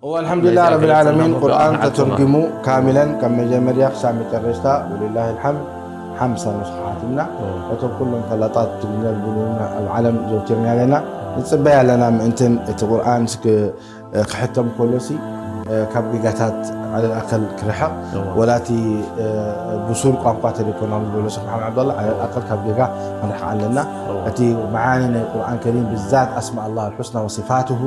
والحمد لله رب العالمين. قرآن تترجمه كاملا كما جمريا سامي ترشتا ولله الحمد حمسة نسخاتنا وتم كلهم ثلاثات تقولنا البنونا العالم زوجرنا لنا نتبع لنا من انتن القرآن كحتم كلسي كبيجاتات على الأقل كرحة ولاتي بصور قامقات اللي نقول سبحان عبد الله على الأقل كبيجا هنح علنا أتي معاني القرآن الكريم بالذات أسماء الله الحسنى وصفاته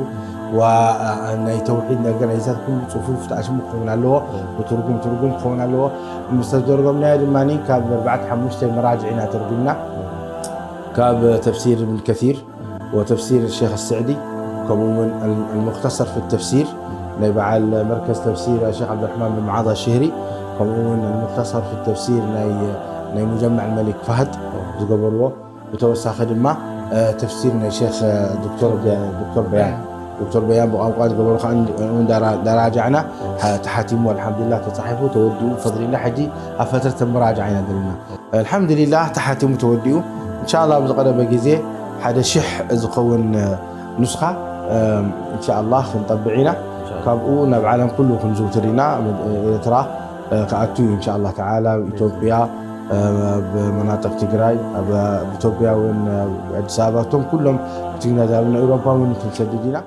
وأن توحيد نجاريزات كل صفوف تعشم خونا له وترجم خونا له مستدرجمنا دماني كاب بعد حمشت مراجعنا ترجمنا كاب تفسير ابن كثير وتفسير الشيخ السعدي كمن المختصر في التفسير نبع مركز تفسير الشيخ عبد الرحمن بن معاذ الشهري كمن المختصر في التفسير ني مجمع الملك فهد زقبروه وتوسع خدمة تفسيرنا الشيخ دكتور بيان بأوقات قبل خان دراجعنا تحاتيم والحمد لله تصحفوا تودوا بفضل الله حجي أفترة مراجعنا درنا الحمد لله تحاتيم تودوا إن شاء الله بقدر بجزء هذا شح زقون نسخة إن شاء الله نطبعنا كابونا بعالم كله خنزوترنا ترى كأكتو إن شاء الله تعالى إثيوبيا بمناطق تجراي بإثيوبيا وين أديس أبابا كلهم تجينا دارنا أوروبا وين تنسددنا